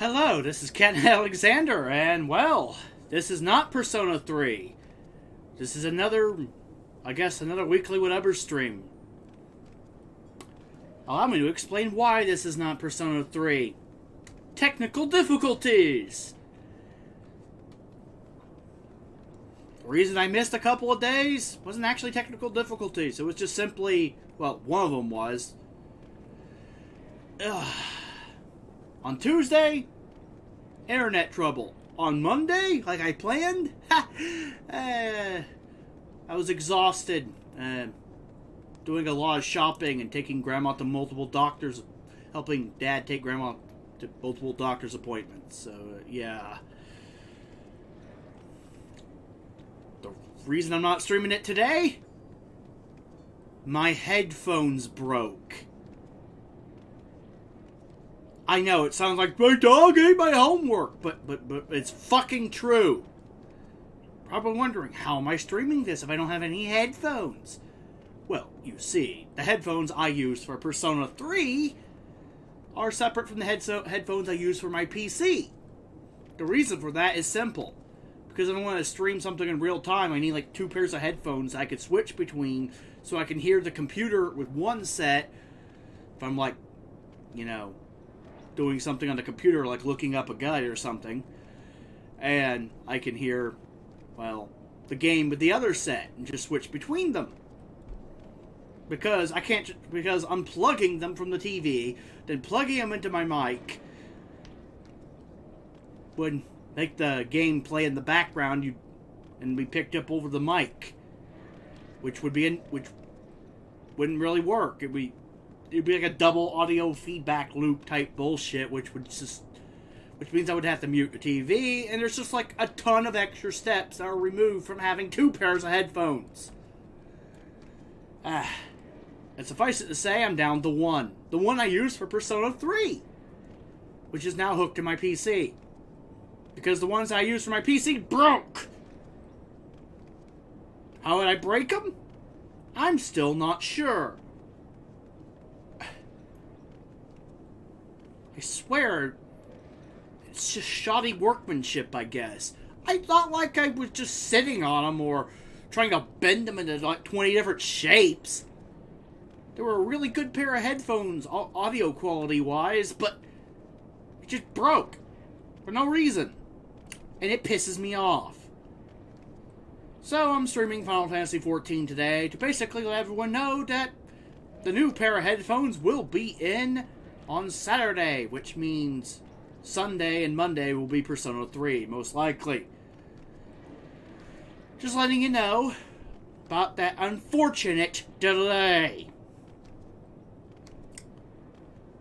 Hello, this is Ken Alexander, and well, this is not Persona 3. This is another weekly whatever stream. Allow me to explain why this is not Persona 3. Technical difficulties! The reason I missed a couple of days wasn't actually technical difficulties. It was just simply, well, one of them was. On Tuesday, internet trouble. On Monday, like I planned, I was exhausted, doing a lot of shopping and taking Grandma to multiple doctors, helping Dad take Grandma to multiple doctor's appointments. So, yeah. The reason I'm not streaming it today? My headphones broke. I know, it sounds like my dog ate my homework, but it's fucking true. Probably wondering, how am I streaming this if I don't have any headphones? Well, you see, the headphones I use for Persona 3 are separate from the headphones I use for my PC. The reason for that is simple. Because if I want to stream something in real time, I need like 2 pairs of headphones I could switch between so I can hear the computer with one set if I'm like, doing something on the computer, like looking up a guide or something, and I can hear, well, the game with the other set and just switch between them. Because unplugging them from the TV, then plugging them into my mic would make the game play in the background and be picked up over the mic, which wouldn't really work. It'd be like a double audio feedback loop type bullshit, which means I would have to mute the TV, and there's just like a ton of extra steps that are removed from having 2 pairs of headphones. And suffice it to say, I'm down to one. The one I use for Persona 3, which is now hooked to my PC. Because the ones I use for my PC broke! How did I break them? I'm still not sure. I swear, it's just shoddy workmanship, I guess. I thought like I was just sitting on them or trying to bend them into like 20 different shapes. They were a really good pair of headphones, audio quality-wise, but it just broke for no reason. And it pisses me off. So I'm streaming Final Fantasy XIV today to basically let everyone know that the new pair of headphones will be in on Saturday, which means Sunday and Monday will be Persona 3, most likely. Just letting you know about that unfortunate delay.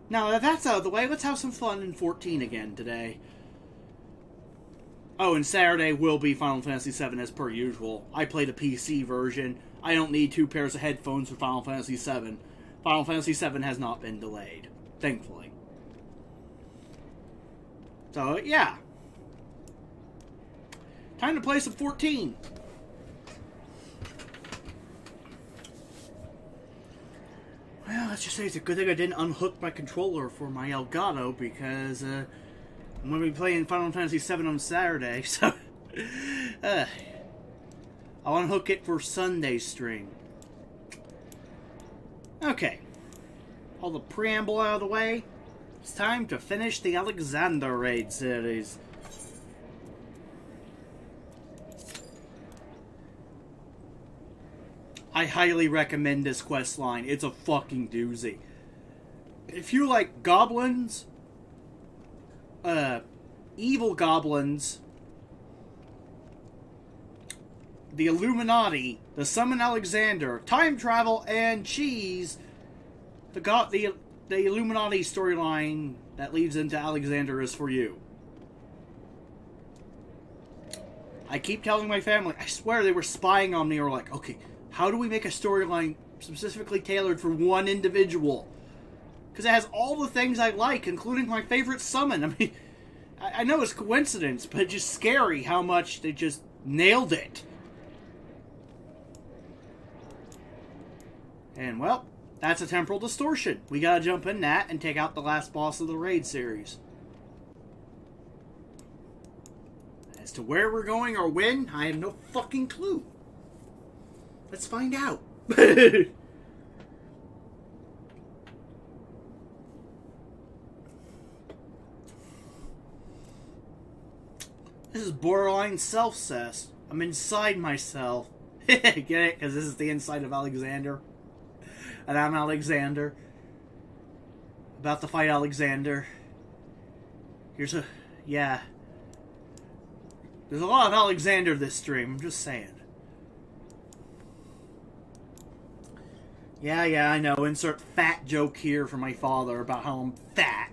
Now that that's out of the way, let's have some fun in 14 again today. Oh, and Saturday will be Final Fantasy VII as per usual. I play the PC version. I don't need 2 pairs of headphones for Final Fantasy VII. Final Fantasy VII has not been delayed. Thankfully. So, yeah. Time to play some 14. Well, let's just say it's a good thing I didn't unhook my controller for my Elgato, because I'm going to be playing Final Fantasy VII on Saturday, so I'll unhook it for Sunday's stream. Okay. All the preamble out of the way, it's time to finish the Alexander Raid series. I highly recommend this questline. It's a fucking doozy. If you like goblins, evil goblins, the Illuminati, the Summon Alexander, time travel, and cheese, the Illuminati storyline that leads into Alexander is for you. I keep telling my family, I swear they were spying on me, or like, okay, how do we make a storyline specifically tailored for one individual? Because it has all the things I like, including my favorite summon. I mean, I know it's coincidence, but it's just scary how much they just nailed it. And, well, that's a temporal distortion. We gotta jump in that and take out the last boss of the raid series. As to where we're going or when, I have no fucking clue. Let's find out. This is borderline self-cess. I'm inside myself. Get it? Because this is the inside of Alexander. And I'm Alexander. About to fight Alexander. Here's a... Yeah. There's a lot of Alexander this stream. I'm just saying. Yeah, I know. Insert fat joke here from my father about how I'm fat.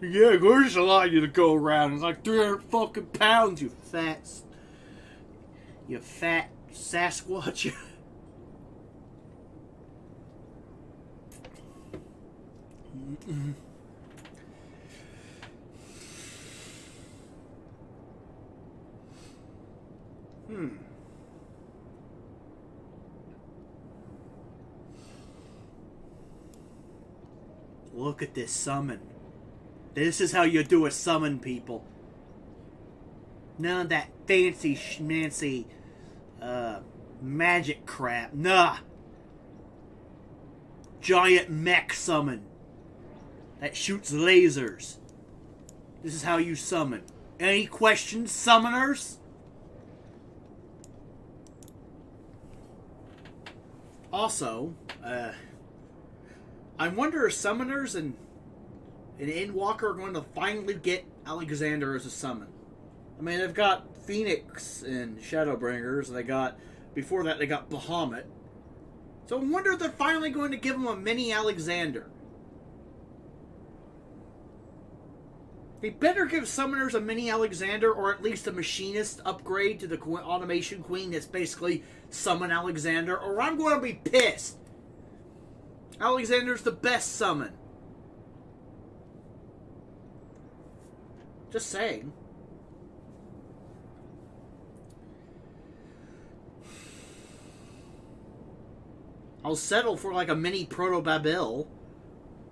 Yeah, there's a lot of you to go around. It's like 300 fucking pounds, you fat... You fat Sasquatch. Look at this summon. This is how you do a summon, people. None of that fancy schmancy magic crap. Nah. Giant mech summon that shoots lasers. This is how you summon. Any questions, summoners? Also, I wonder if summoners and Endwalker are going to finally get Alexander as a summon. I mean, they've got Phoenix and Shadowbringers, and before that they got Bahamut. So I wonder if they're finally going to give him a mini Alexander. They better give summoners a mini Alexander, or at least a machinist upgrade to the automation queen that's basically summon Alexander, or I'm going to be pissed. Alexander's the best summon. Just saying. I'll settle for like a mini Proto-Babel.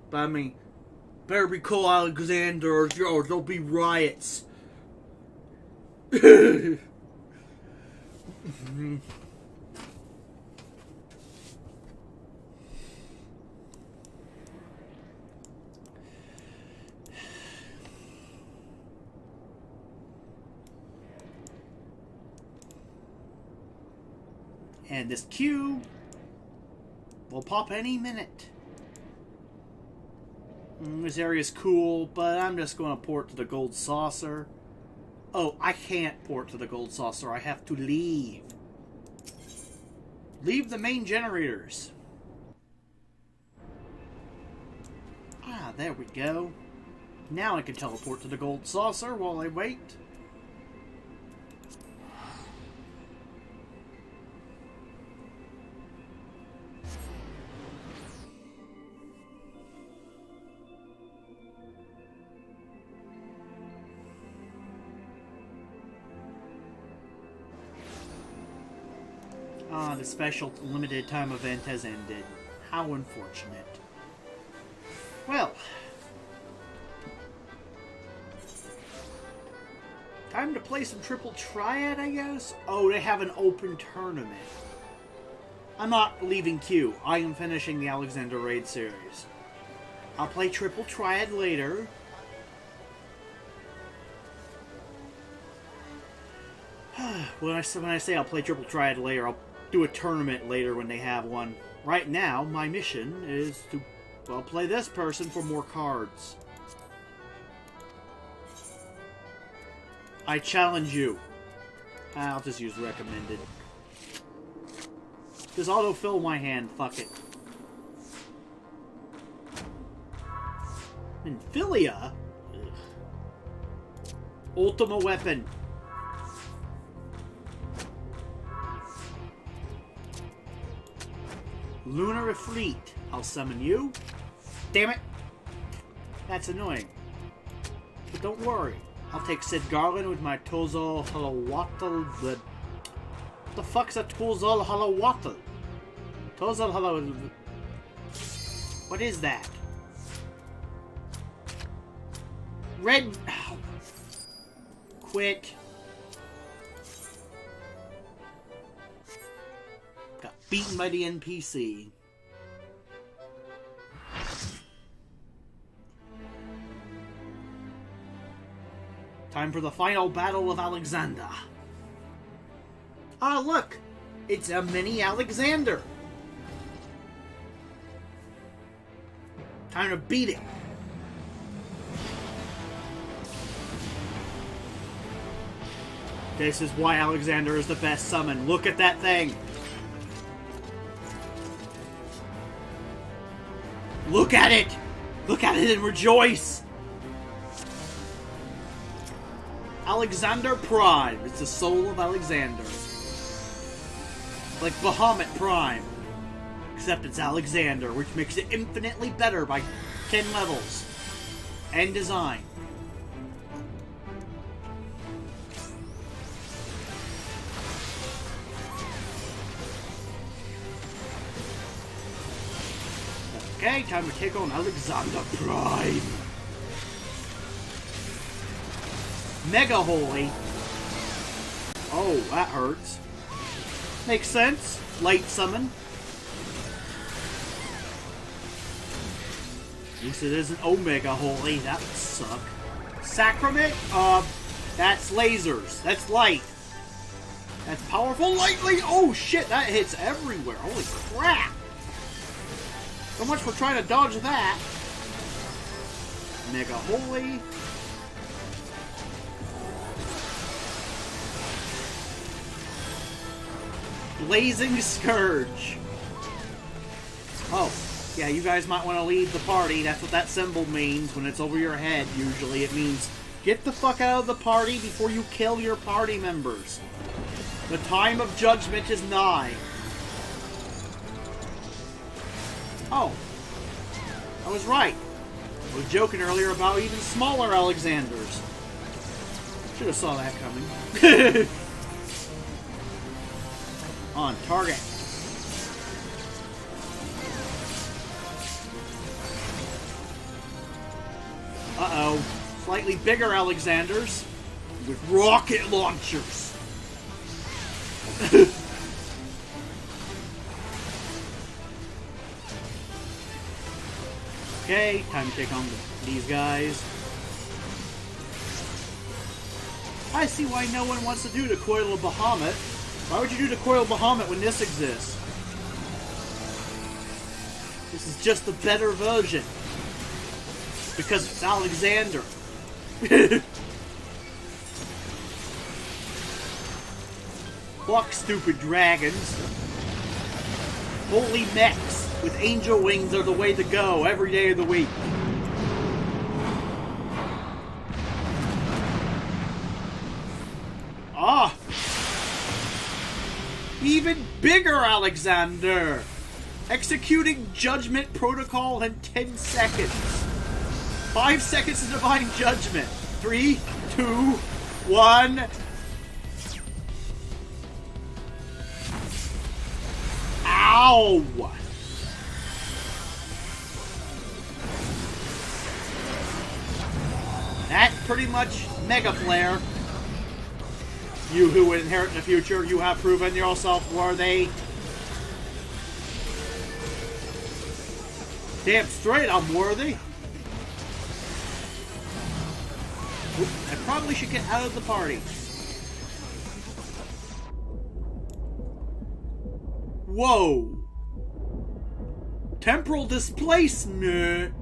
But I mean, better be cool, Alexander, or there'll be riots. And this cube will pop any minute. This area's cool, but I'm just going to port to the gold saucer. Oh, I can't port to the gold saucer. I have to leave. Leave the main generators. Ah, there we go. Now I can teleport to the gold saucer while I wait. Ah, the special limited time event has ended. How unfortunate. Well. Time to play some Triple Triad, I guess? Oh, they have an open tournament. I'm not leaving Q. I am finishing the Alexander Raid series. I'll play Triple Triad later. When I say I'll play Triple Triad later, I'll do a tournament later when they have one. Right now, my mission is to, well, play this person for more cards. I challenge you. I'll just use recommended. Just autofill my hand, fuck it. Infilia? Ugh. Ultima Weapon. Lunar Fleet. I'll summon you. Damn it. That's annoying. But don't worry. I'll take Sid Garland with my Tozal Halawatl. What the fuck's a Tozal Halawatl? Tozal Halawatl. What is that? Red. Ow. Quit. beaten by the NPC. Time for the final battle of Alexander. Ah, look! It's a mini Alexander! Time to beat it! This is why Alexander is the best summon. Look at that thing! Look at it! Look at it and rejoice! Alexander Prime. It's the soul of Alexander. Like Bahamut Prime. Except it's Alexander, which makes it infinitely better by 10 levels. And design. Okay, time to take on Alexander Prime. Mega Holy. Oh, that hurts. Makes sense. Light summon. At least it isn't Omega Holy. That would suck. Sacrament? That's lasers. That's light. That's powerful lightly. Oh shit, that hits everywhere. Holy crap. So much for trying to dodge that. Mega Holy. Blazing Scourge. Oh, yeah, you guys might want to leave the party. That's what that symbol means when it's over your head, usually. It means, get the fuck out of the party before you kill your party members. The time of judgment is nigh. Oh. I was right. I was joking earlier about even smaller Alexanders. Should have saw that coming. On target. Uh-oh. Slightly bigger Alexanders with rocket launchers. Okay, time to take on these guys. I see why no one wants to do the Coil of Bahamut. Why would you do the Coil of Bahamut when this exists? This is just the better version. Because it's Alexander. Fuck stupid dragons. Holy mechs with angel wings are the way to go every day of the week. Ah! Even bigger Alexander! Executing Judgment Protocol in 10 seconds. 5 seconds to Divine Judgment. 3, 2, 1. Ow! That's pretty much Mega Flare. You who would inherit the future, you have proven yourself worthy. Damn straight, I'm worthy. Oop, I probably should get out of the party. Whoa. Temporal displacement.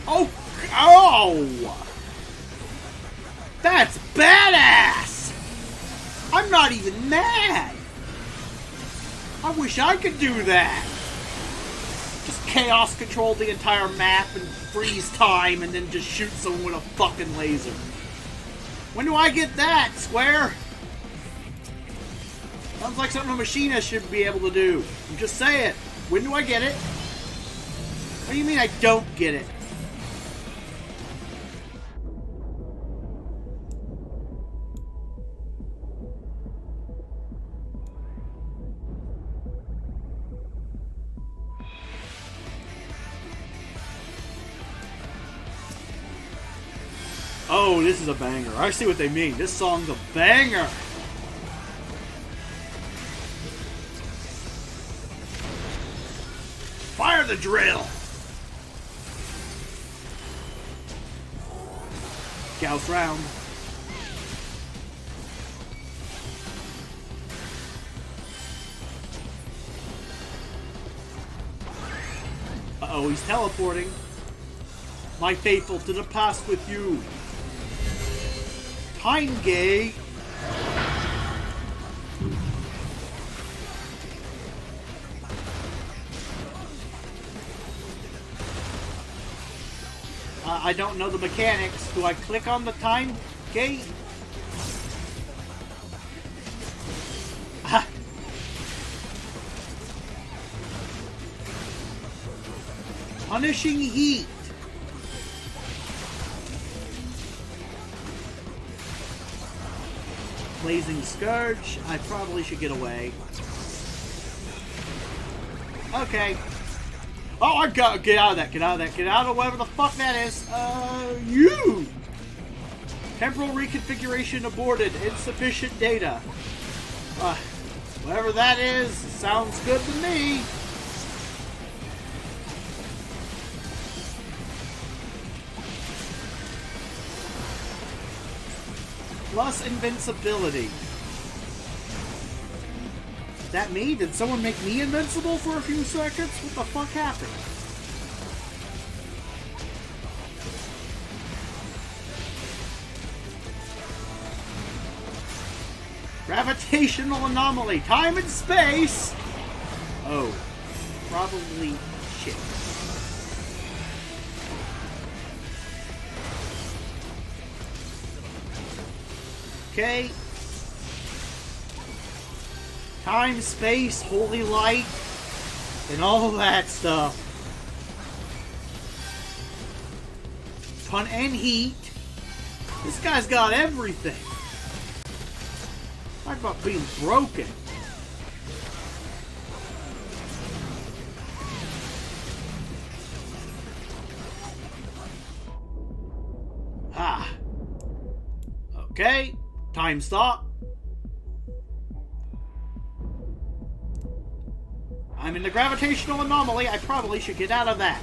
Oh! Oh! That's badass! I'm not even mad! I wish I could do that! Just chaos control the entire map and freeze time and then just shoot someone with a fucking laser. When do I get that, Square? Sounds like something a machinist should be able to do. I'm just saying. When do I get it? What do you mean I don't get it? Oh, Oh, this is a banger. I see what they mean. This song's a banger. Fire the drill. Gauss round. Uh-oh, he's teleporting. My faithful to the past with you. Time gate. I don't know the mechanics. Do I click on the time gate? Punishing heat. Blazing Scourge. I probably should get away. Okay. Oh, I gotta get out of that. Get out of that. Get out of whatever the fuck that is. You! Temporal reconfiguration aborted. Insufficient data. Whatever that is, sounds good to me. Plus invincibility. Is that me? Did someone make me invincible for a few seconds? What the fuck happened? Gravitational anomaly. Time and space. Oh. Probably shit. Okay. Time, space, holy light, and all that stuff. Fun and heat. This guy's got everything. Talk about being broken. Ah. Okay. Time stop. I'm in the gravitational anomaly. I probably should get out of that.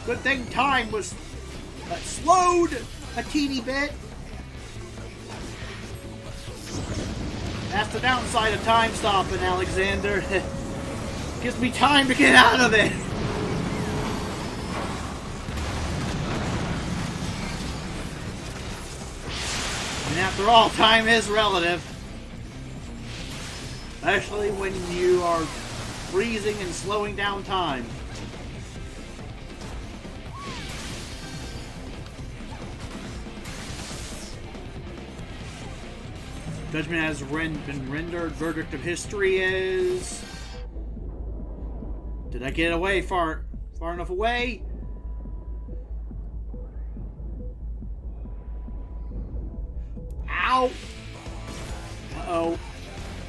Good thing time was slowed a teeny bit. That's the downside of time stopping, Alexander. Gives me time to get out of it. And after all, time is relative. Especially when you are freezing and slowing down time. Judgment has been rendered. Verdict of history is... Did I get away far enough away? Ow! Uh-oh.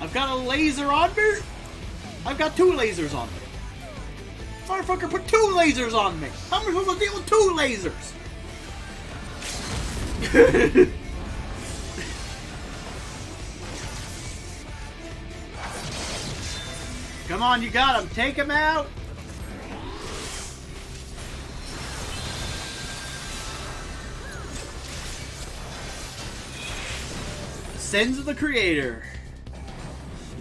I've got a laser on me? I've got 2 lasers on me. Motherfucker put 2 lasers on me. How am I supposed to deal with 2 lasers? Come on, you got him. Take him out. Sins of the Creator.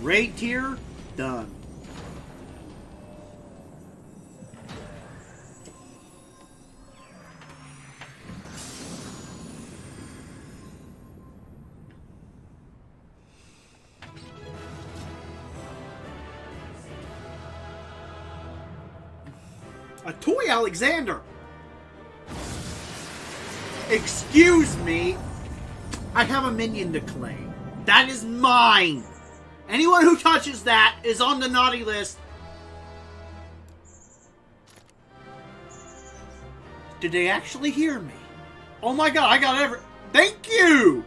Raid tier done. A toy Alexander. Excuse me. I have a minion to claim. That is mine. Anyone who touches that is on the naughty list. Did they actually hear me? Oh my god, I got every... Thank you!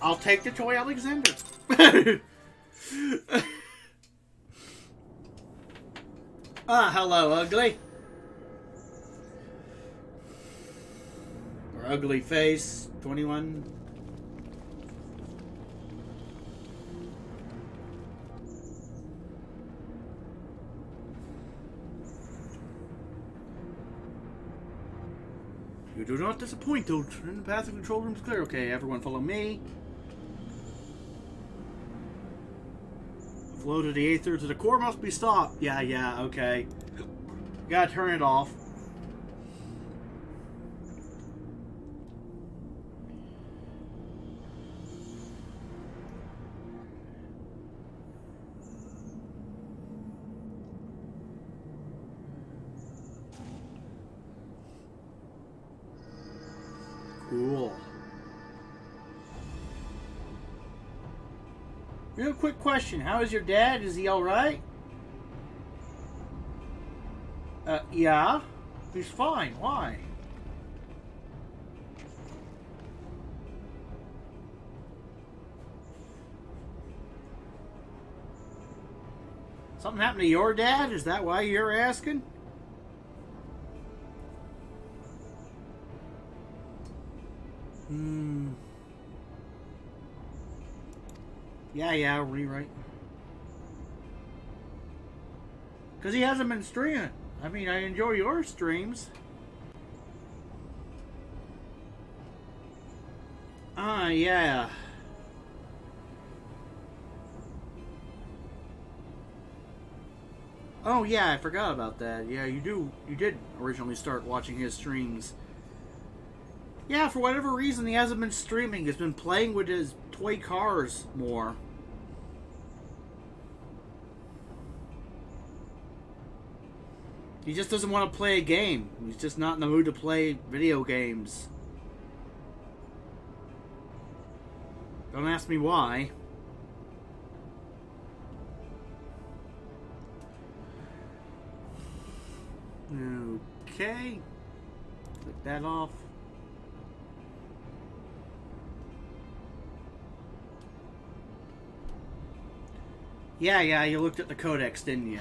I'll take the toy Alexander. Hello, ugly. ugly face. 21. You do not disappoint, though. The path of the control room is clear. Okay, everyone follow me. Flow to the aether to the core must be stopped. Yeah, okay. Gotta turn it off. Cool. Real quick question. How is your dad? Is he alright? Yeah. He's fine. Why? Something happened to your dad? Is that why you're asking? Yeah, rewrite. Because he hasn't been streaming. I mean, I enjoy your streams. Yeah. Oh, yeah, I forgot about that. Yeah, you did originally start watching his streams. Yeah, for whatever reason, he hasn't been streaming. He's been playing with his toy cars more. He just doesn't want to play a game. He's just not in the mood to play video games. Don't ask me why. Okay. Click that off. Yeah, you looked at the codex, didn't you?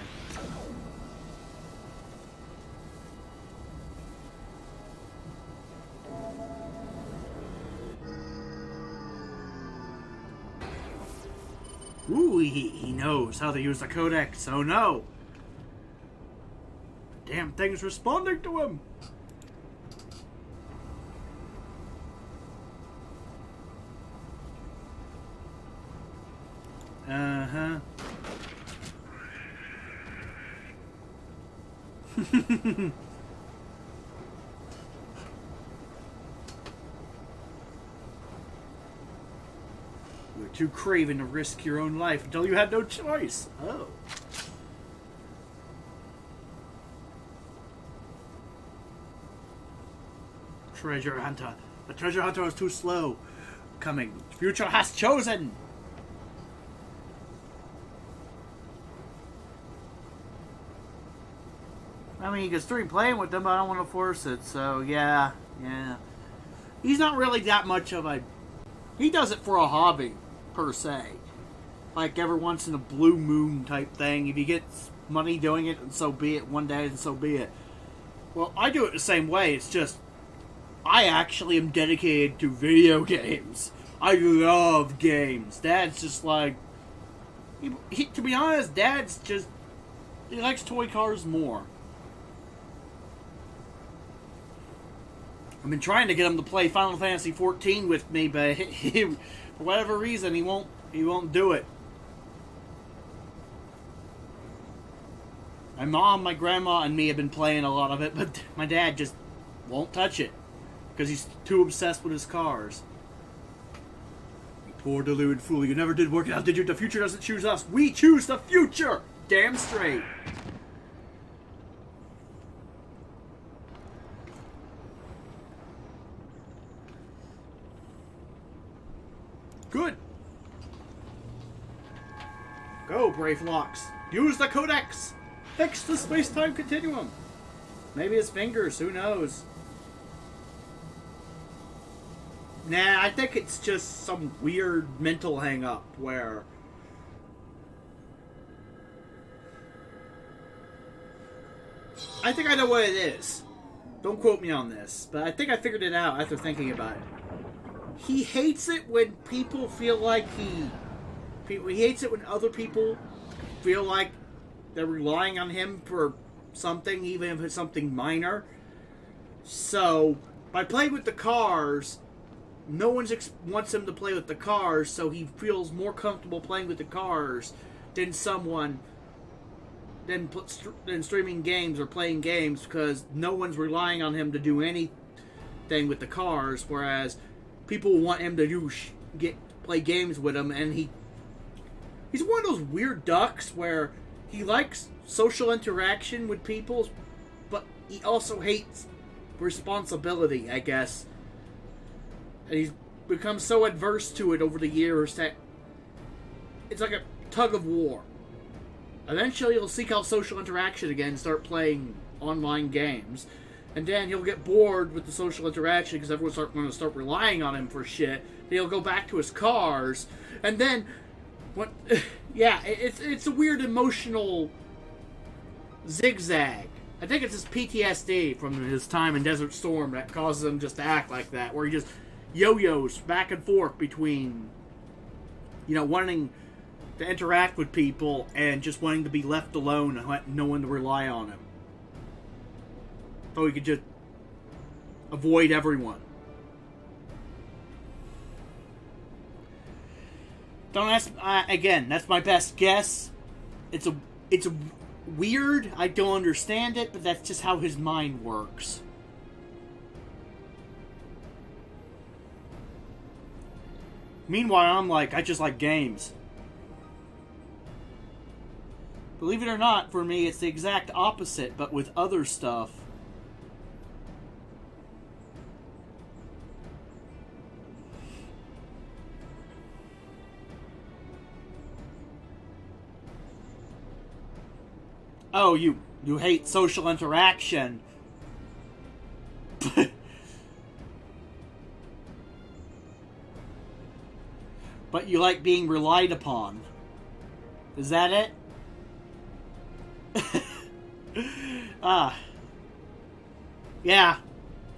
Ooh, he knows how to use the codex. Oh no! Damn thing's responding to him! Uh-huh. You're too craven to risk your own life until you had no choice. Oh. Treasure hunter. The treasure hunter is too slow. Coming. Future has chosen. I mean, you can stream playing with them, but I don't want to force it, so yeah. He's not really that much of a... He does it for a hobby, per se. Like, every once in a blue moon type thing. If he gets money doing it, and so be it, one day, and so be it. Well, I do it the same way, it's just... I actually am dedicated to video games. I love games. Dad's just like... to be honest, Dad's just... He likes toy cars more. I've been trying to get him to play Final Fantasy XIV with me, but for whatever reason, he won't do it. My mom, my grandma, and me have been playing a lot of it, but my dad just won't touch it because he's too obsessed with his cars. You poor deluded fool! You never did work it out, did you? The future doesn't choose us. We choose the future. Damn straight. Good. Go, brave Locks. Use the codex. Fix the space-time continuum. Maybe his fingers. Who knows? Nah, I think it's just some weird mental hang-up where... I think I know what it is. Don't quote me on this, but I think I figured it out after thinking about it. He hates it when people feel like he hates it when other people feel like they're relying on him for something, even if it's something minor. So, by playing with the cars, no one wants him to play with the cars, so he feels more comfortable playing with the cars than streaming games or playing games, because no one's relying on him to do anything with the cars, whereas people want him to play games with them, and he's one of those weird ducks where he likes social interaction with people, but he also hates responsibility, I guess. And he's become so adverse to it over the years that it's like a tug of war. Eventually he'll seek out social interaction again and start playing online games. And then he'll get bored with the social interaction because everyone's going to start relying on him for shit. Then he'll go back to his cars. And then, it's a weird emotional zigzag. I think it's his PTSD from his time in Desert Storm that causes him just to act like that. Where he just yo-yos back and forth between, wanting to interact with people and just wanting to be left alone and no one to rely on him. So he could just avoid everyone. Don't ask. Again, that's my best guess. It's a weird. I don't understand it, but that's just how his mind works. Meanwhile, I'm like, I just like games. Believe it or not, for me, it's the exact opposite, but with other stuff. Oh, you hate social interaction. But you like being relied upon. Is that it? Yeah.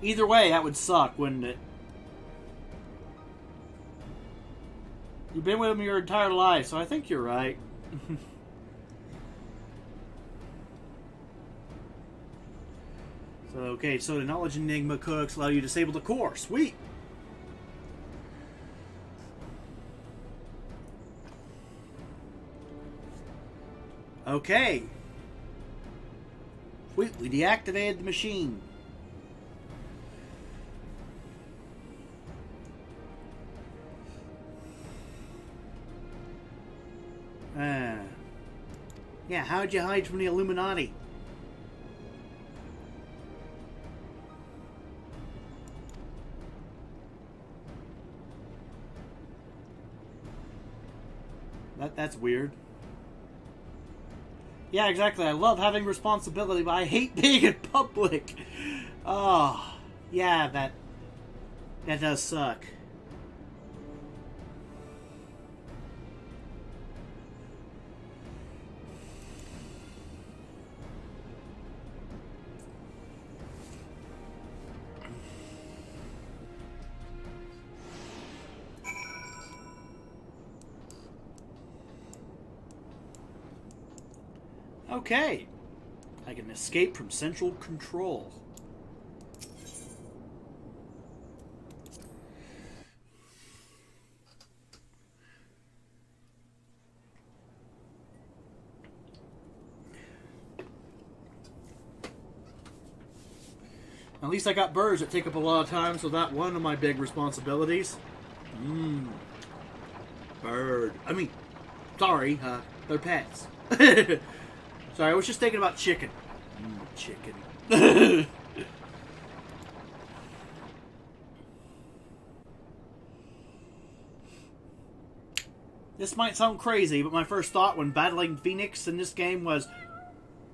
Either way, that would suck, wouldn't it? You've been with him your entire life, so I think you're right. So the Knowledge Enigma cooks allow you to disable the core. Sweet! Okay. We deactivated the machine. Yeah, how'd you hide from the Illuminati? That's weird. Yeah, exactly. I love having responsibility, but I hate being in public. Oh, yeah, that does suck. Okay. I can escape from central control. At least I got birds that take up a lot of time, so that's one of my big responsibilities. Bird. Sorry, they're pets. Sorry, I was just thinking about chicken. Chicken. This might sound crazy, but my first thought when battling Phoenix in this game was,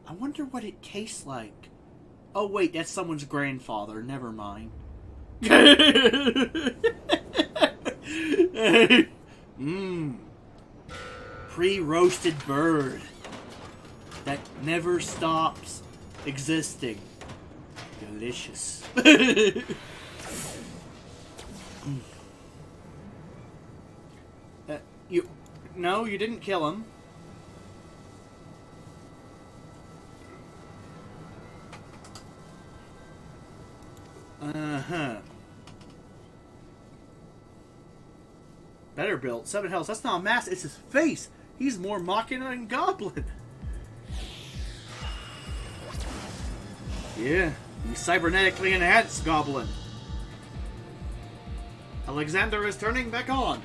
I wonder what it tastes like. Oh wait, that's someone's grandfather. Never mind. Pre-roasted bird that never stops existing. delicious. No, you didn't kill him. Uh-huh. Better built. 7 health. That's not a mask, it's his face. He's more mocking than Goblin. Yeah, he's cybernetically enhanced Goblin. Alexander is turning back on.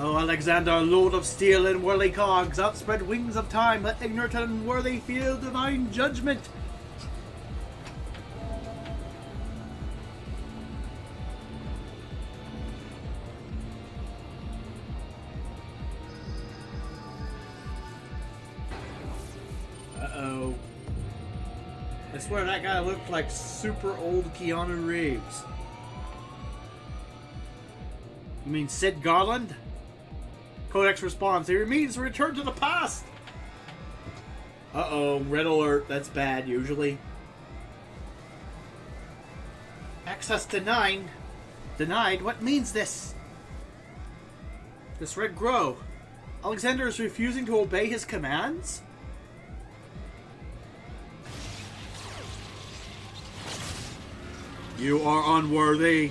Oh, Alexander, Lord of Steel and whirly cogs, outspread wings of time, let ignorant and unworthy feel divine judgment. Uh-oh. I swear that guy looked like super old Keanu Reeves. You mean Sid Garland? Codex responds, he means return to the past! Uh-oh, red alert, that's bad, usually. Access denied? Denied? What means this? This red grow. Alexander is refusing to obey his commands? You are unworthy.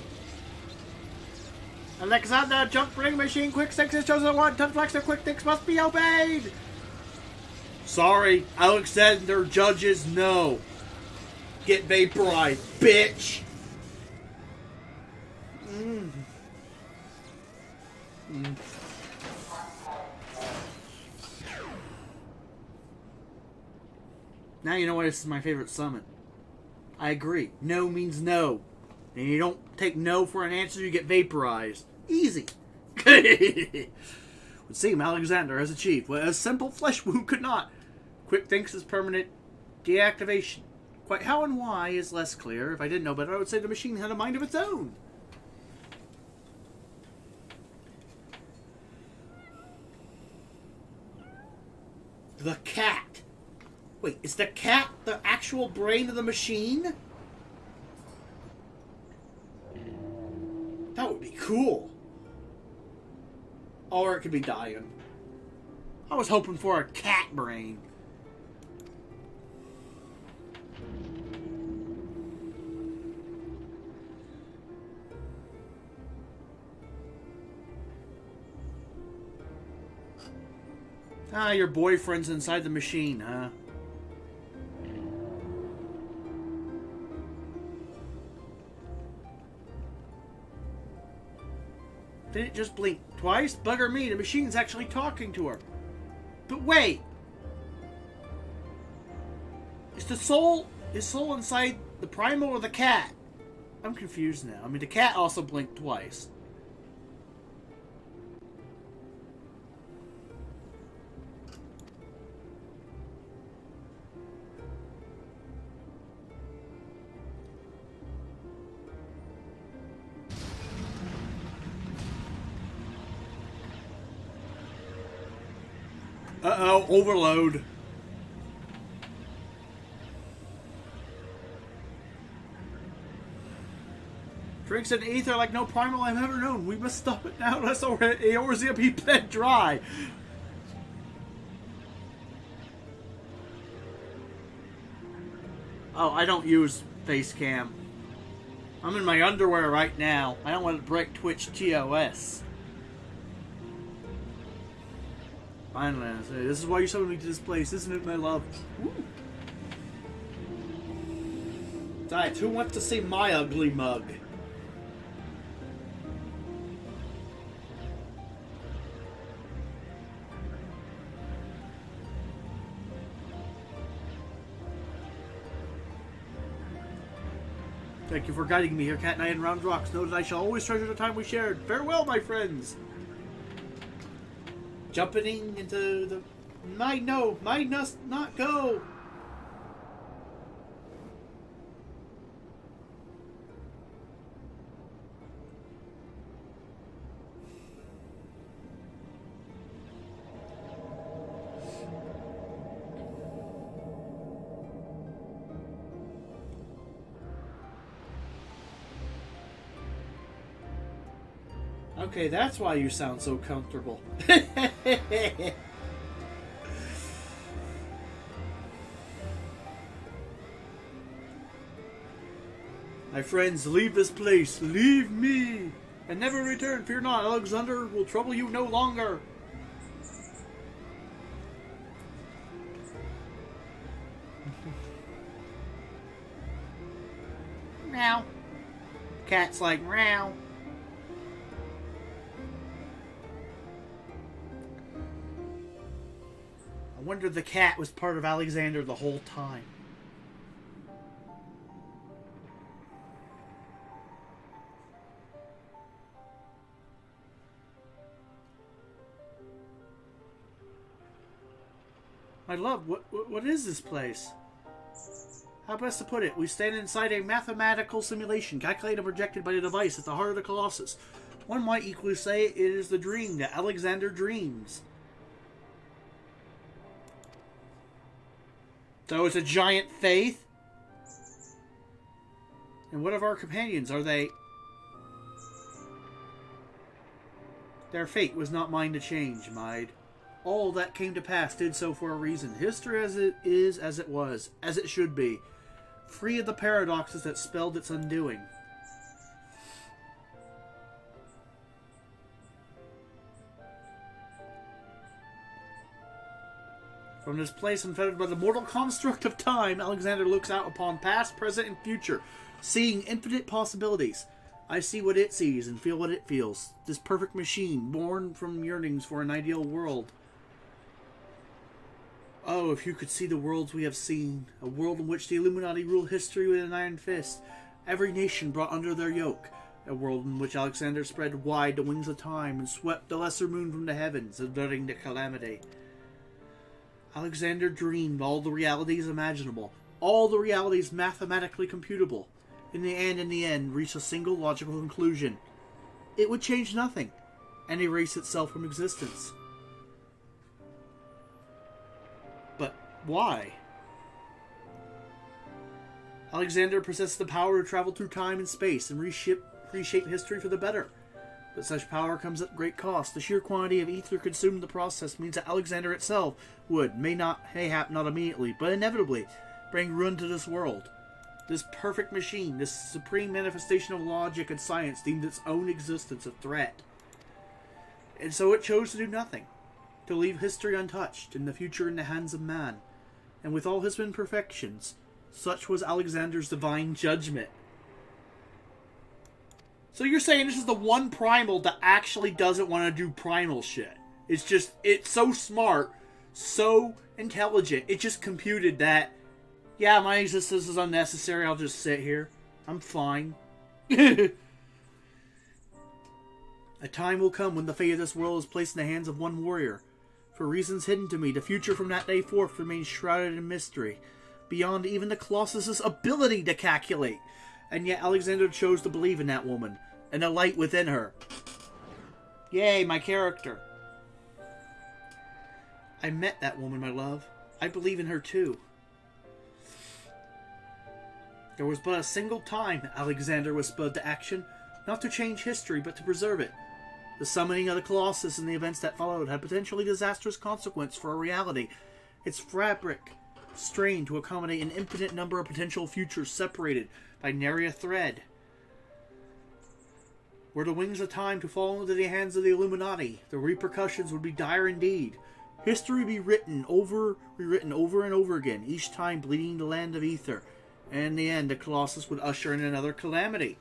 Alexander, jump ring machine, quick six is chosen one, ton flex and quick things must be obeyed. Sorry, Alexander judges no. Get vaporized, bitch. Now you know why this is my favorite summon. I agree. No means no. And you don't take no for an answer, you get vaporized. Easy. Would seem Alexander has achieved what a simple flesh wound could not. Quick thinks is permanent deactivation. Quite how and why is less clear. If I didn't know better, I would say the machine had a mind of its own. The cat. Wait, is the cat the actual brain of the machine? That would be cool. Or it could be dying. I was hoping for a cat brain. Ah, your boyfriend's inside the machine, huh? Did it just blink twice? Bugger me, the machine's actually talking to her. But wait! Is soul inside the primal or the cat? I'm confused now. I mean, the cat also blinked twice. Uh-oh, overload. Drinks in ether like no primal I've ever known. We must stop it now, lest Eorzea be bled dry. Oh, I don't use face cam. I'm in my underwear right now. I don't want to break Twitch TOS. Finally, I say, this is why you summoned me to this place, isn't it, my love? Woo. Right, who wants to see my ugly mug? Thank you for guiding me here, Cat Knight and Round Rocks. Know that I shall always treasure the time we shared. Farewell, my friends! Jumping into the... Might not go! Okay, that's why you sound so comfortable. My friends, leave this place. Leave me. And never return. Fear not, Alexander will trouble you no longer. Meow. Cat's like, meow. I wonder if the cat was part of Alexander the whole time. My love, what is this place? How best to put it? We stand inside a mathematical simulation, calculated and projected by the device at the heart of the Colossus. One might equally say it is the dream that Alexander dreams. So it's a giant faith? And what of our companions? Are they... Their fate was not mine to change, Maid. All that came to pass did so for a reason. History as it is, as it was, as it should be. Free of the paradoxes that spelled its undoing. From this place unfettered by the mortal construct of time, Alexander looks out upon past, present, and future, seeing infinite possibilities. I see what it sees and feel what it feels. This perfect machine, born from yearnings for an ideal world. Oh, if you could see the worlds we have seen. A world in which the Illuminati rule history with an iron fist. Every nation brought under their yoke. A world in which Alexander spread wide the wings of time and swept the lesser moon from the heavens, averting the calamity. Alexander dreamed all the realities imaginable. All the realities mathematically computable. In the end, reached a single logical conclusion. It would change nothing, and erase itself from existence. But why? Alexander possessed the power to travel through time and space and reshape history for the better. But such power comes at great cost. The sheer quantity of ether consumed in the process means that Alexander itself would, mayhap not immediately, but inevitably, bring ruin to this world. This perfect machine, this supreme manifestation of logic and science, deemed its own existence a threat. And so it chose to do nothing. To leave history untouched, and the future in the hands of man. And with all his imperfections, such was Alexander's divine judgment. So you're saying this is the one primal that actually doesn't want to do primal shit. It's so smart, so intelligent, it just computed that, yeah, my existence is unnecessary, I'll just sit here. I'm fine. A time will come when the fate of this world is placed in the hands of one warrior. For reasons hidden to me, the future from that day forth remains shrouded in mystery, beyond even the Colossus' ability to calculate. And yet Alexander chose to believe in that woman, and the light within her. Yay, my character. I met that woman, my love. I believe in her too. There was but a single time Alexander was spurred to action, not to change history, but to preserve it. The summoning of the Colossus and the events that followed had potentially disastrous consequence for a reality. Its fabric strained to accommodate an infinite number of potential futures separated by nary a thread. Were the wings of time to fall into the hands of the Illuminati, the repercussions would be dire indeed. History would be rewritten over and over again, each time bleeding the land of ether, and in the end the Colossus would usher in another calamity.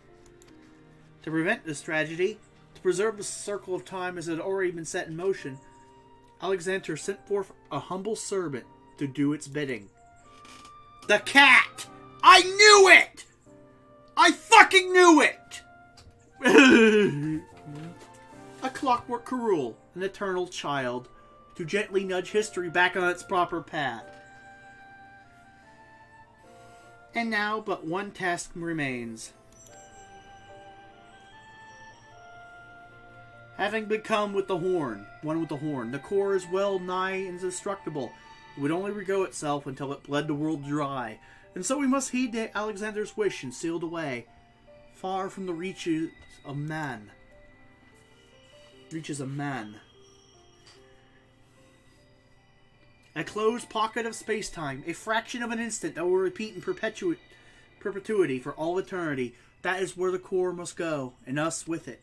To prevent this tragedy, to preserve the circle of time as it had already been set in motion, Alexander sent forth a humble servant to do its bidding. The cat! I knew it! I fucking knew it! A clockwork Karul, an eternal child, to gently nudge history back on its proper path. And now but one task remains. Having become one with the horn, the core is well nigh indestructible. It would only regrow itself until it bled the world dry. And so we must heed Alexander's wish and sealed away, far from the reaches of man. reaches a man. A closed pocket of space-time, a fraction of an instant that will repeat in perpetuity for all eternity. That is where the core must go, and us with it.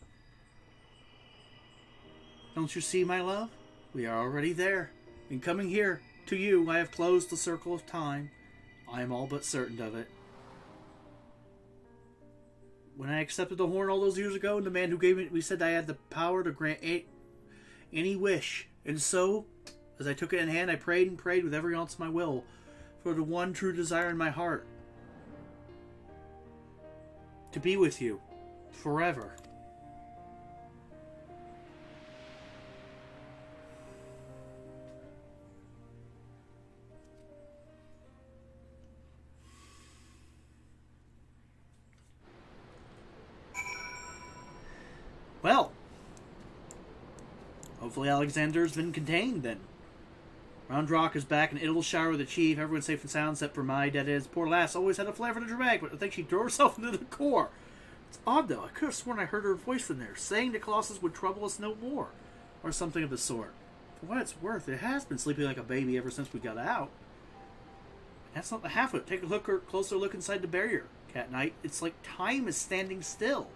Don't you see, my love? We are already there. In coming here, to you, I have closed the circle of time. I am all but certain of it. When I accepted the horn all those years ago, and the man who gave it, we said I had the power to grant any wish. And so, as I took it in hand, I prayed and prayed with every ounce of my will for the one true desire in my heart. To be with you. Forever. Well, hopefully Alexander's been contained then. Roundrock is back and it'll shower with the chief. Everyone's safe and sound except for my, that is. Poor lass always had a flair for the dramatic, but I think she threw herself into the core. It's odd though, I could have sworn I heard her voice in there, saying the Colossus would trouble us no more. Or something of the sort. For what it's worth, it has been sleeping like a baby ever since we got out. That's not the half of it. Take a closer look inside the barrier, Cat Knight. It's like time is standing still.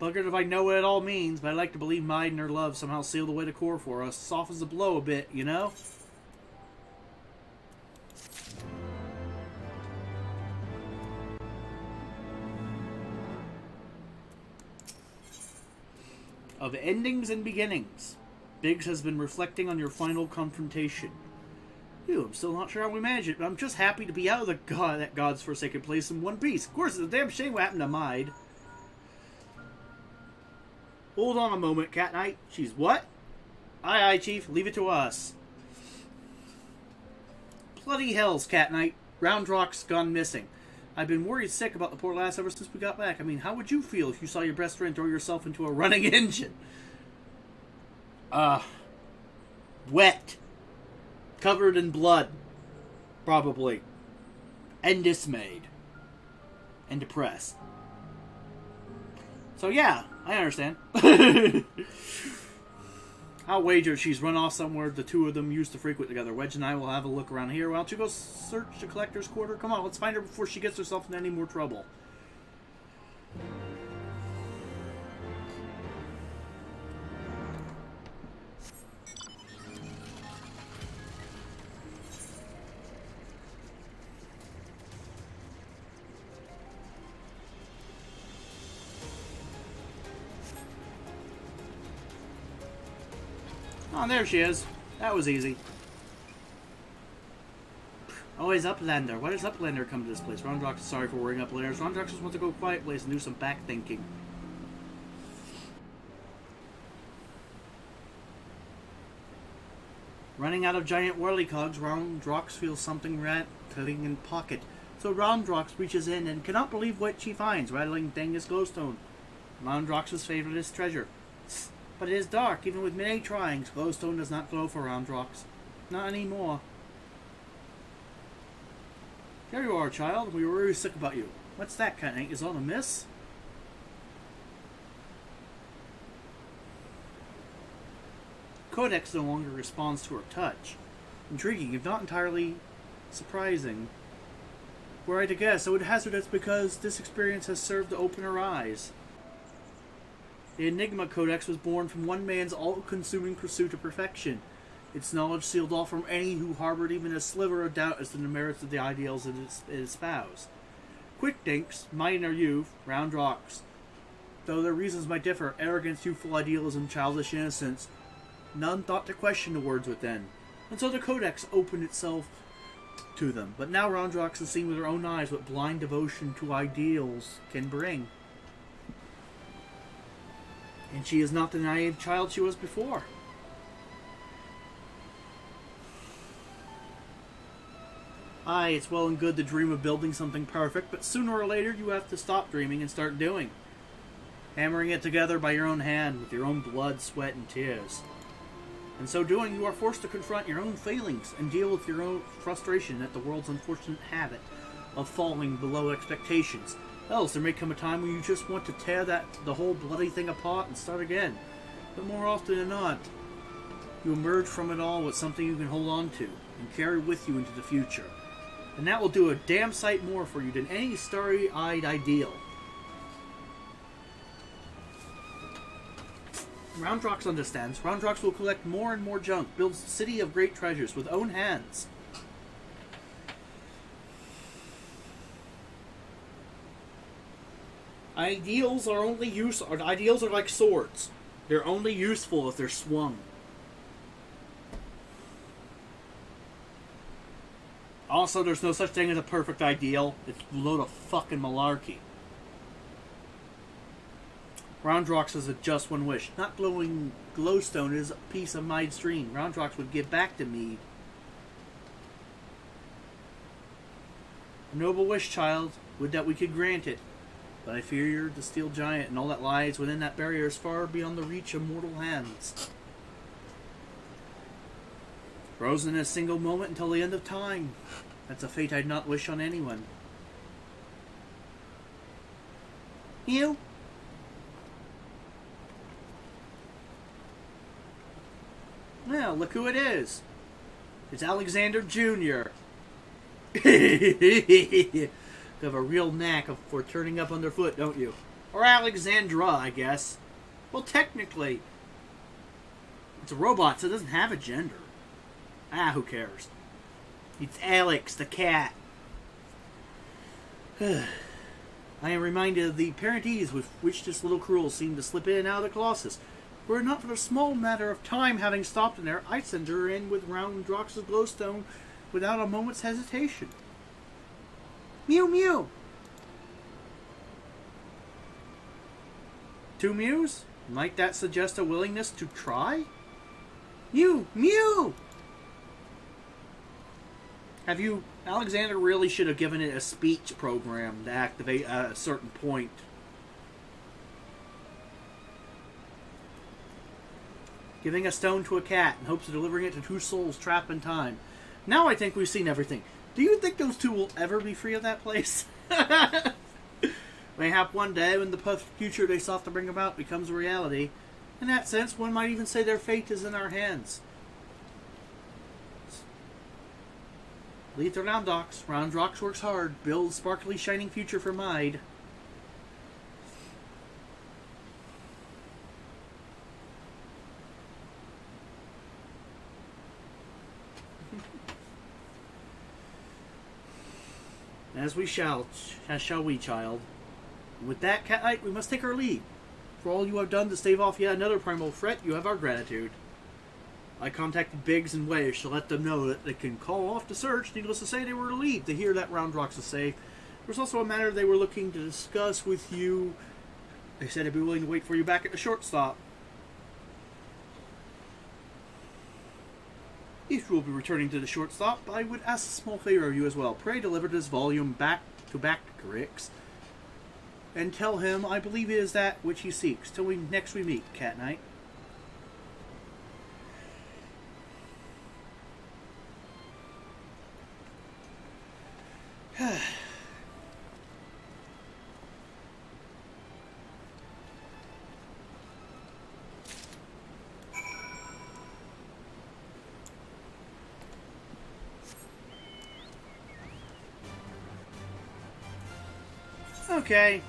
Buggered if I know what it all means, but I like to believe Maid and her love somehow sealed away the core for us. Softens the blow a bit, you know? Of endings and beginnings, Biggs has been reflecting on your final confrontation. I'm still not sure how we managed it, but I'm just happy to be out of that God's forsaken place in one piece. Of course, it's a damn shame what happened to Maid. Hold on a moment, Cat Knight. She's what? Aye, Chief. Leave it to us. Bloody hells, Cat Knight. Roundrock's gone missing. I've been worried sick about the poor lass ever since we got back. I mean, how would you feel if you saw your best friend throw yourself into a running engine? Wet. Covered in blood. Probably. And dismayed. And depressed. So yeah, I understand. I'll wager she's run off somewhere the two of them used to frequent together. Wedge and I will have a look around here. Why don't you go search the collector's quarter? Come on, let's find her before she gets herself in any more trouble. Oh, there she is. That was easy. Always Uplander. Why does Uplander come to this place? Roundrox is sorry for worrying Uplanders. Roundrox just wants to go to a quiet place and do some back thinking. Running out of giant whirlycogs, Roundrox feels something rattling in pocket. So Roundrox reaches in and cannot believe what she finds. Rattling Dangus glowstone. Roundrox's favorite treasure. But it is dark, even with many tryings. Glowstone does not glow for Roundrox. Not anymore. There you are, child. We were really sick about you. What's that, Cat Knight? Is all amiss? Codex no longer responds to her touch. Intriguing, if not entirely surprising. Were I to guess, I would hazard it's because this experience has served to open her eyes. The Enigma Codex was born from one man's all-consuming pursuit of perfection. Its knowledge sealed off from any who harbored even a sliver of doubt as to the merits of the ideals it espoused. Quickdinks, minor youth, Roundrox. Though their reasons might differ, arrogance, youthful idealism, childish innocence, none thought to question the words within. And so the Codex opened itself to them. But now Roundrox has seen with her own eyes what blind devotion to ideals can bring. And she is not the naive child she was before. Aye, it's well and good to dream of building something perfect, but sooner or later you have to stop dreaming and start doing. Hammering it together by your own hand, with your own blood, sweat, and tears. In so doing, you are forced to confront your own failings and deal with your own frustration at the world's unfortunate habit of falling below expectations. Else, there may come a time when you just want to tear the whole bloody thing apart and start again. But more often than not, you emerge from it all with something you can hold on to and carry with you into the future. And that will do a damn sight more for you than any starry-eyed ideal. Roundrox understands. Roundrox will collect more and more junk, build a city of great treasures with own hands. Ideals are like swords. They're only useful if they're swung. Also, there's no such thing as a perfect ideal. It's a load of fucking malarkey. Roundrox is a just one wish. Not glowstone is a piece of my dream. Roundrox would give back to me. A noble wish, child. Would that we could grant it. But I fear you're the steel giant, and all that lies within that barrier is far beyond the reach of mortal hands. Frozen in a single moment until the end of time. That's a fate I'd not wish on anyone. You? Well, look who it is. It's Alexander Jr. You have a real knack for turning up underfoot, don't you? Or Alexandra, I guess. Well, technically, it's a robot, so it doesn't have a gender. Ah, who cares? It's Alex, the cat. I am reminded of the apparent ease with which this little cruel seemed to slip in and out of the Colossus. Were it not for the small matter of time having stopped in there, I'd send her in with Roundrox's glowstone without a moment's hesitation. Mew mew! 2 mews? Might that suggest a willingness to try? Mew! Mew! Alexander really should have given it a speech program to activate at a certain point. Giving a stone to a cat in hopes of delivering it to 2 souls trapped in time. Now I think we've seen everything. Do you think those 2 will ever be free of that place? Mayhap one day when the future they sought to bring about becomes a reality. In that sense, one might even say their fate is in our hands. Lead to Roundrox. Roundrox works hard. Build a sparkly shining future for Mide. As shall we, child. And with that, Cat Knight, we must take our leave. For all you have done to stave off yet another primal threat, you have our gratitude. I contacted Biggs and Waves to let them know that they can call off the search. Needless to say, they were relieved to hear that Roundrox is safe. There was also a matter they were looking to discuss with you. They said they'd be willing to wait for you back at the shortstop. If you will be returning to the shortstop, I would ask a small favor of you as well. Pray deliver this volume back to Backrix, and tell him I believe it is that which he seeks. Till next we meet, Cat Knight. Okay.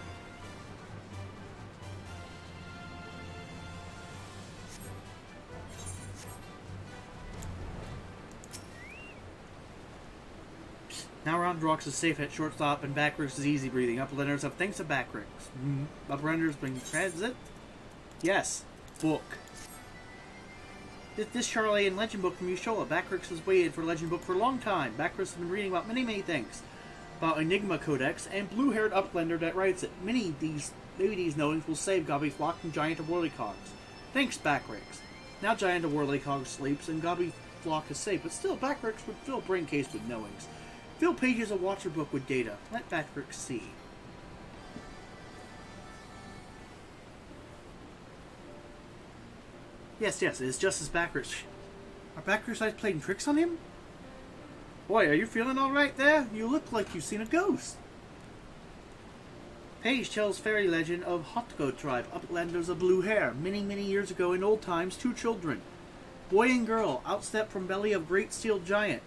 Now Roundrox is safe at shortstop and Backrix is easy breathing. Uplanders have thanks to Backrix. Uplanders bring transit? Yes. Book. This Charlatan legend book from Yushola. Backrix has waited for legend book for a long time. Backrix has been reading about many things. About Enigma Codex and blue-haired Uplander that writes it. Maybe these knowings will save Gobbyflock from Giant of Whirlycogs. Thanks, Backrix. Now Giant of Whirlycogs sleeps and Gobbyflock is safe, but still Backrix would fill brain case with knowings. Fill pages of Watcher book with data. Let Backrix see. Yes, it is just as Backrix. Are Backrix eyes playing tricks on him? Boy, are you feeling alright there? You look like you've seen a ghost. Page tells fairy legend of Hotgo tribe, uplanders of blue hair. Many, many years ago in old times, 2 children, boy and girl, outstep from belly of great steel giant.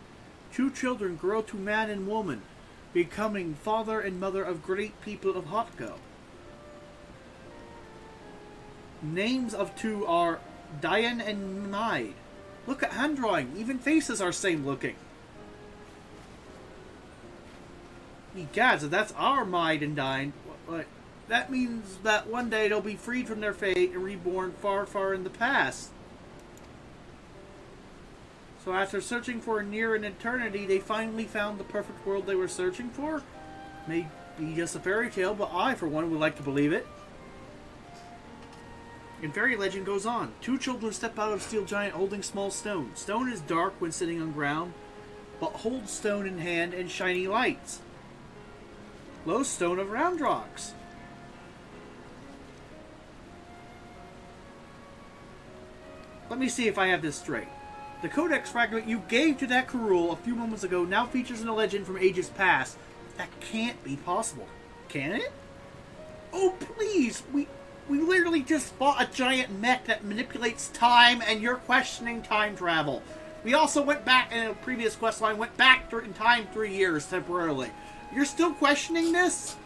2 children grow to man and woman, becoming father and mother of great people of Hotgo. Names of 2 are Diane and Maid. Look at hand drawing, even faces are same looking. Egad, so that's our Maid and Diane. That means that one day they'll be freed from their fate and reborn far, far in the past. So after searching for near an eternity, they finally found the perfect world they were searching for? May be just a fairy tale, but I, for one, would like to believe it. And fairy legend goes on. 2 children step out of steel giant holding small stone. Stone is dark when sitting on ground, but holds stone in hand and shiny lights. Low stone of round rocks. Let me see if I have this straight. The codex fragment you gave to that Karul a few moments ago now features in a legend from ages past. That can't be possible. Can it? Oh, please! We literally just fought a giant mech that manipulates time, and you're questioning time travel. We also went back in a previous quest line, went back in time 3 years temporarily. You're still questioning this?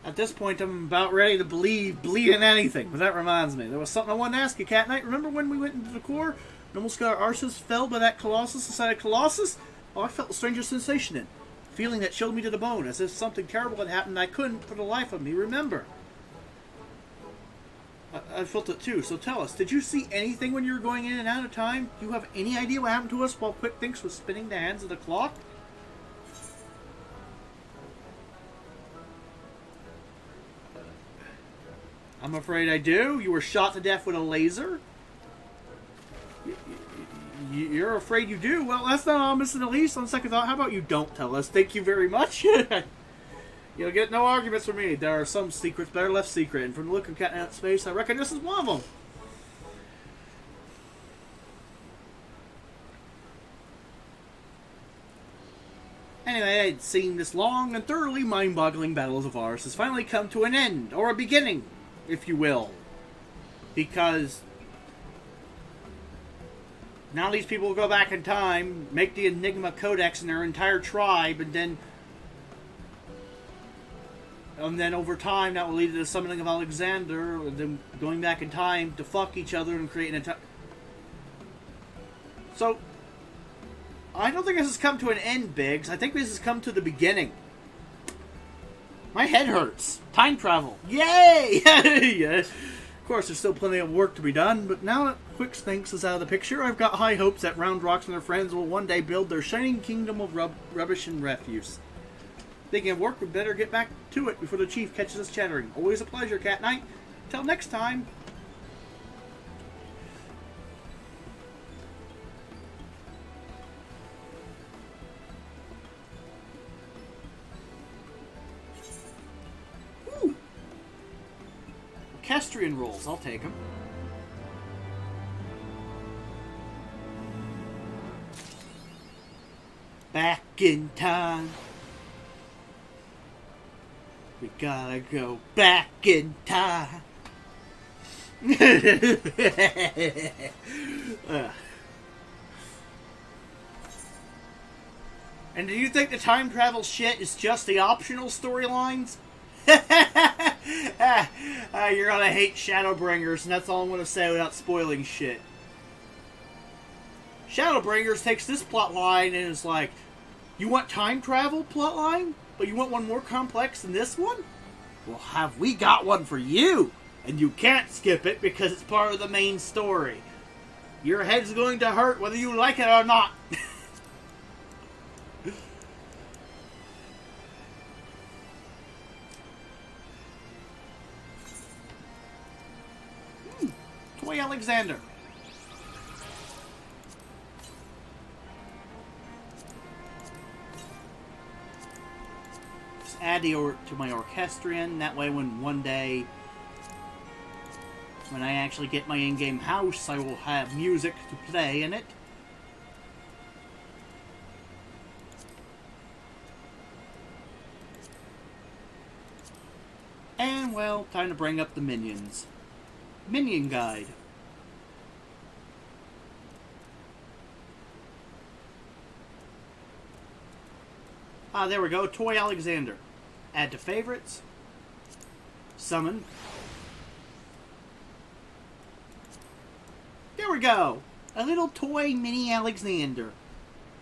At this point, I'm about ready to believe in anything. But that reminds me, there was something I wanted to ask you, Cat Knight. Remember when we went into the core and almost got our arses felled by that Colossus inside of Colossus? Oh, I felt a stranger sensation then. A feeling that chilled me to the bone, as if something terrible had happened I couldn't, for the life of me, remember. I felt it too, so tell us, did you see anything when you were going in and out of time? Do you have any idea what happened to us while Quick Thinks was spinning the hands of the clock? I'm afraid I do. You were shot to death with a laser? You're afraid you do? Well, that's not ominous in the least. On second thought, how about you don't tell us? Thank you very much. You'll get no arguments from me. There are some secrets better left secret, and from the look of Cat Knight's face, I reckon this is one of them. Anyway, I'd seen this long and thoroughly mind-boggling battles of ours has finally come to an end, or a beginning, if you will. Because now these people will go back in time, make the Enigma Codex and their entire tribe, and then over time that will lead to the summoning of Alexander, and them going back in time to fuck each other and create an entire... So, I don't think this has come to an end, Biggs. I think this has come to the beginning. My head hurts. Time travel. Yay! Yeah. Of course, there's still plenty of work to be done, but now that Quick Thinks is out of the picture, I've got high hopes that Round Rocks and their friends will one day build their shining kingdom of rubbish and refuse. Thinking of work, we better get back to it before the chief catches us chattering. Always a pleasure, Cat Knight. Till next time. Ooh. Castrian rolls, I'll take them. Back in time. We gotta go back in time. And do you think the time travel shit is just the optional storylines? You're gonna hate Shadowbringers, and that's all I'm gonna say without spoiling shit. Shadowbringers takes this plotline and is like, you want time travel plotline? But you want one more complex than this one? Well, have we got one for you? And you can't skip it because it's part of the main story. Your head's going to hurt whether you like it or not. Toy Alexander. Add to my orchestrion. That way when one day when I actually get my in-game house, I will have music to play in it. well, time to bring up the minions. Minion Guide. Ah, there we go. Toy Alexander. Add to favorites. Summon. There we go. A little toy mini Alexander.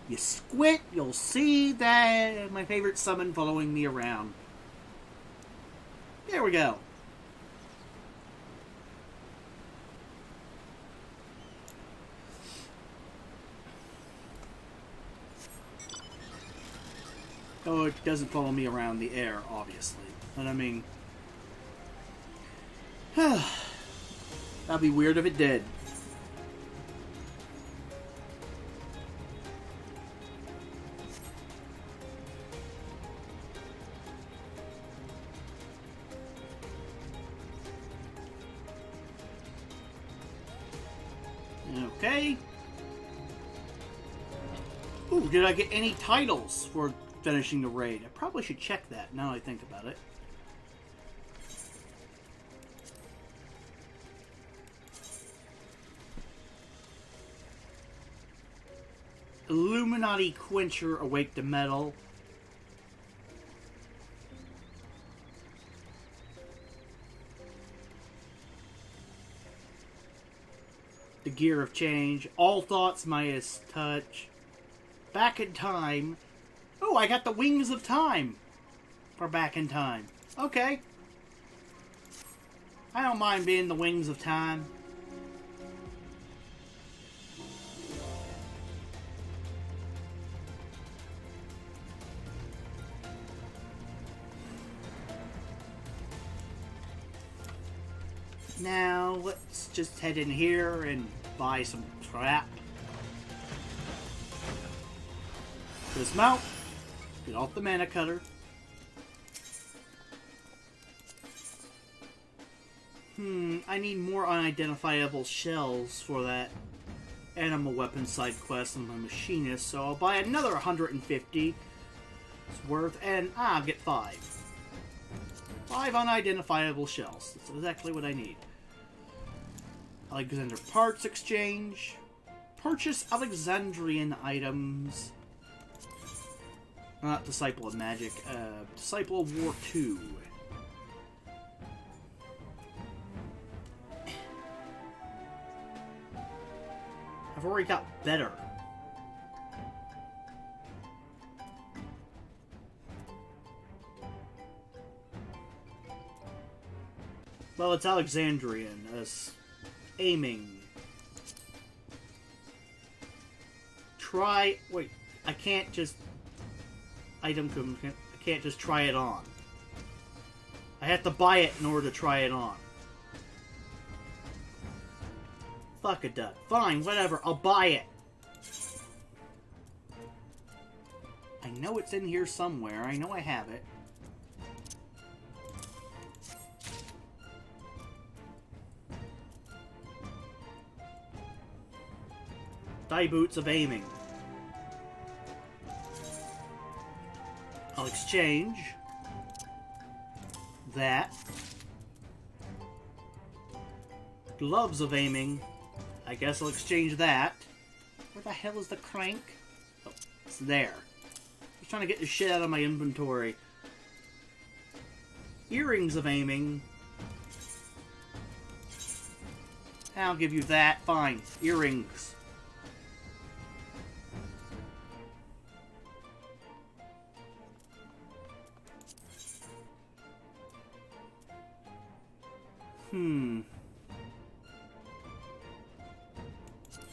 You squint, you'll see that my favorite summon following me around. There we go. Oh, it doesn't follow me around the air, obviously. But I mean... that'd be weird if it did. Okay. Ooh, did I get any titles for finishing the raid? I probably should check that now I think about it. Illuminati Quencher, Awake the Metal. The Gear of Change. All Thoughts, Midas Touch. Back in Time. Oh, I got the Wings of Time for Back in Time. Okay. I don't mind being the Wings of Time. Now, let's just head in here and buy some crap. Dismount. Get off the mana cutter. I need more unidentifiable shells for that animal weapon side quest on my machinist, so I'll buy another 150 worth, and I'll get 5. 5 unidentifiable shells. That's exactly what I need. Alexander Parts Exchange. Purchase Alexandrian items. Not Disciple of Magic. Disciple of War 2. I've already got better. Well, it's Alexandrian. Aiming. Try... Wait, I can't just... I can't just try it on. I have to buy it in order to try it on. Fuck a duck. Fine, whatever. I'll buy it. I know it's in here somewhere. I know I have it. Die Boots of Aiming. I'll exchange that. Gloves of Aiming. I guess I'll exchange that. Where the hell is the crank? Oh, it's there. Just trying to get the shit out of my inventory. Earrings of Aiming. I'll give you that. Fine. Earrings.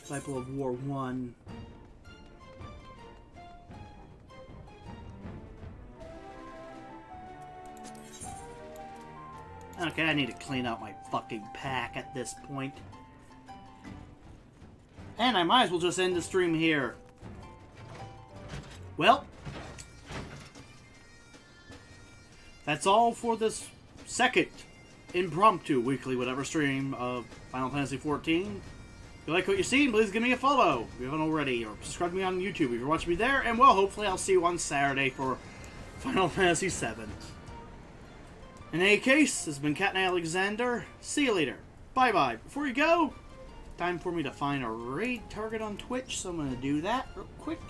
Disciple of War 1. Okay, I need to clean out my fucking pack at this point. And I might as well just end the stream here. Well, that's all for this second impromptu weekly whatever stream of Final Fantasy XIV. If you like what you see, please give me a follow if you haven't already, or subscribe to me on YouTube if you're watching me there, and well, hopefully I'll see you on Saturday for Final Fantasy VII. In any case, this has been Captain Alexander. See you later. Bye-bye. Before you go, time for me to find a raid target on Twitch, so I'm going to do that real quick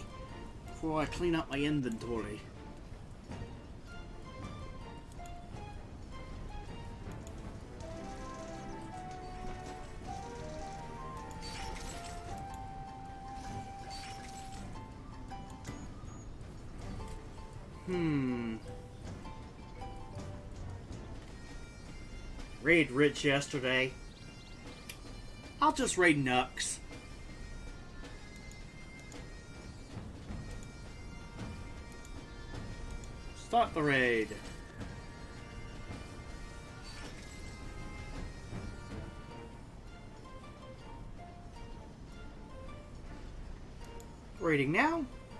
before I clean up my inventory. Raid Rich yesterday. I'll just raid Nux. Start the raid. Raiding now.